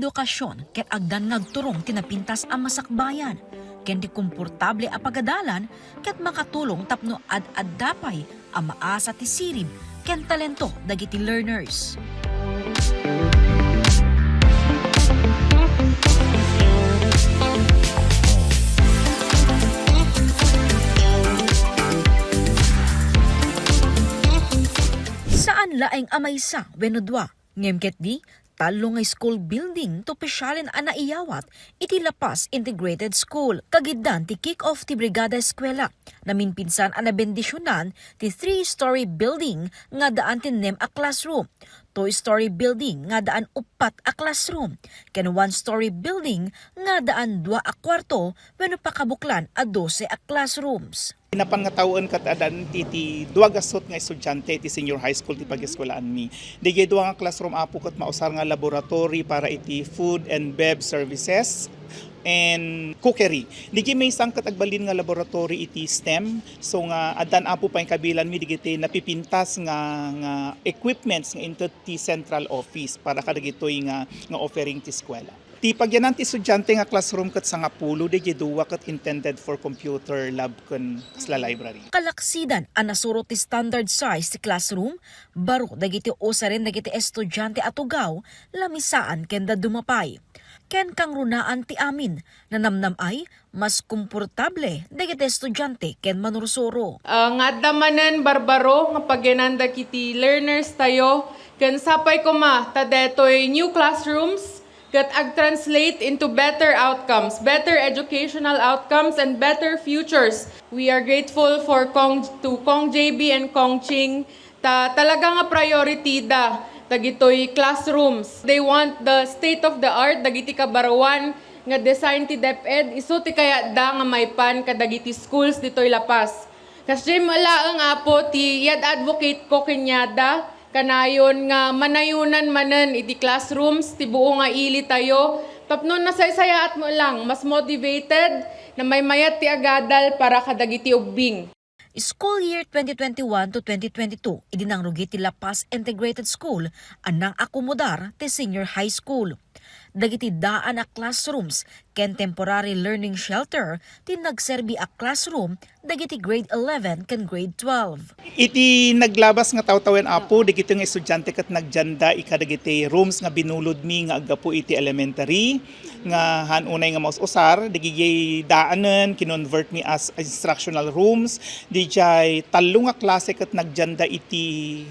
edukasyon ket agdan ngagturong tinapintas ang masakbayan. Ken di komportable a pagadalan ket makatulong tapno ad-addapay ang maasa ti sirib ken talento dagiti learners. Saan laeng amaysa wenno dua ngem ket di talo nga school building to pesyalin a naiyawat iti Lapas Integrated School. Kagiddan ti kick-off ti Brigada Eskwela. Naminpinsan a nabendisyonan ti 3-story building nga daan ti nem a classroom. 2-story building nga daan 4 a classroom. Ken 1-story building nga daan 2 a kwarto wenno pakabuklan a 12 a classrooms. Napan nga tawon kat adan ti duwa gasot nga estudyante ti senior high school ti pag-eskwelahan mi. Digay duwa nga classroom apo kat mausar nga laboratory para iti food and bev services and cookery. Digay may isang katagbalin nga laboratory iti STEM. So nga adan apo pa yung kabilan mi digay napipintas nga equipments nga into ti central office para kadagitoy nga offering ti eskwela. Ti pagyanan ti estudyante nga classroom kat sa nga pulo di duwa kat intended for computer lab kun kasla library. Kalaksidan ang nasuro ti standard size ti classroom, baro dagiti usa rin dagiti estudyante atugaw, lamisaan kenda dumapay. Ken kang runaan ti amin, na namnam ay mas komportable dagiti estudyante ken manursuro. Nga damanen barbaro nga pagyanan dagiti learners tayo, ken sapay ko tadetoy new classrooms, that ag-translate into better outcomes, better educational outcomes, and better futures. We are grateful for Kong JB and Kong Ching. Talaga nga priority dagitoy classrooms. They want the state of the art, dagiti kabarawan nga design ti DepEd. Isu ti kaya nga may pan kadagiti schools ditoy Lapas. Kasi malaang apo ti yad advocate ko kenyada, kanayon nga manayunan manen iti classrooms, ti buo nga ili tayo. Tapno nasaysayat mo lang, mas motivated na may mayat ti agadal para kadagiti ubing. School year 2021 to 2022, idinangrugi ti Lapas Integrated School anang akomodar ti senior high school. Dagiti daan a classrooms ken temporary learning shelter ti nagserbi a classroom dagiti grade 11 ken grade 12. Iti naglabas nga tawtawen apo digiti nga estudyante kat nagjanda ikadagiti rooms nga binulod mi nga agapo iti elementary nga hanunay nga maus usar digigay daanen kinonvert mi as instructional rooms dijay talo nga klase kat nagjanda iti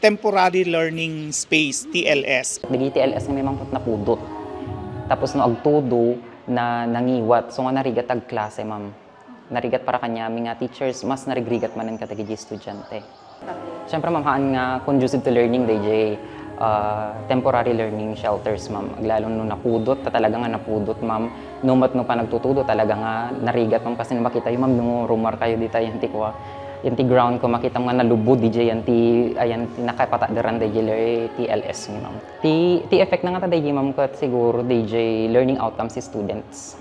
temporary learning space TLS. Digiti TLS nga may mangkot na pudot. Tapos no agtudo na nangiwat. So nga narigat ag klase, ma'am. Narigat para kanya, mga teachers, mas narigrigat manan katagigi estudyante. Siyempre, ma'am, haan nga conducive to learning, DJ, temporary learning shelters, ma'am. Lalo no napudot, talaga nga napudot, ma'am. Numat no pa nagtutudo, talaga nga narigat, ma'am. Kasi makita yung, ma'am, nung rumor kayo dito, yung tikwa. Yung ti ground ko makita mga nalubod DJ yan ti nakapatadaran DJ TLS mi ma'am. Ti effect na nga ta DJ ma'am kat siguro DJ learning outcomes si students.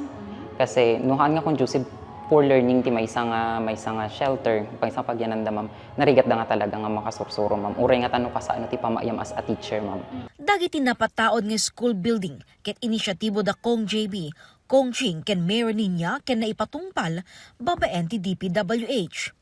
Kasi nuhan nga conducive for learning ti may nga shelter pang isang pagyananda ma'am. Narigat da nga talaga nga makasursuro ma'am. Uray nga tanong ka sa ano ti pamayam as a teacher ma'am. Dagiti napataod nga school building ket inisyatibo da Kong JB, Kong Ching ken Mayor ninya ken naipatungpal babaen ti DPWH.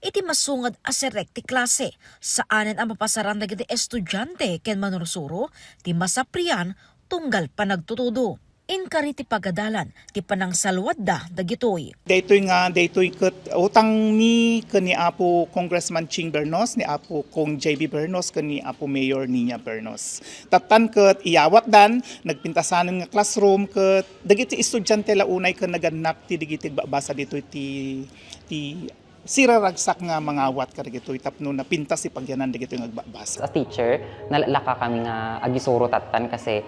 Iti masungad a serek ti klase saanen ang mapasaran dagiti estudyante ken manursuro ti masaprian tunggal panagtutudo. Inkari ti pagadalan ti panangsalwad da dagitoy. Daytoy ket utang mi ken ni Apo Congressman Ching Bernos ni Apo Kong JB Bernos ken ni Apo Mayor Nina Bernos. Tatan ket iyawat dan nagpintasanen nga classroom ket dagiti estudyante launay ken naganak ti digiti basa ditoy ti siraragsak nga mangawat kadagitoy tapno na pintas si pagyanan dagitoy nga agbabasa. As a teacher, nalalaka kami nga agisuro tatan kasi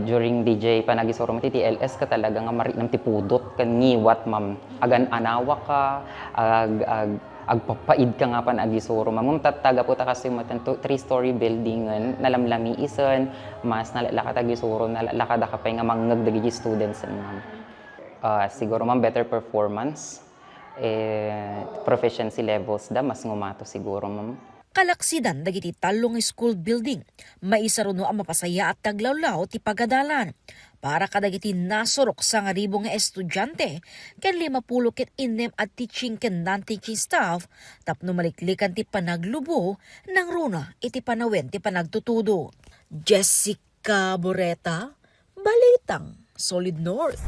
during DJ panagisuro mo ti TLS ka talaga nga marinam ti pudot kan ngiwat ma'am. Agan anawa ka agpapaid ka nga pan agisuro ma'am. Tattaga po ta kasi mo 3-story building nalamlami isen mas nalalaka agisuro nalalaka da ka pa nga mangag dagiti students ma'am. Siguro ma'am better performance. Proficiency levels da mas ngumato siguro ma'am. Kalaksidan dagiti talong nga school building. Maisa ron ang mapasaya at taglawlaw ti pagadalan. Para kadagiti nasurok sa nga ribo nga estudyante, ken 50 ket inem at teaching ken non-teaching staff, tapno maliklikan ti panaglubo, nang runa iti panawen ti panagtutudo. Jessica Boreta, Balitang Solid North.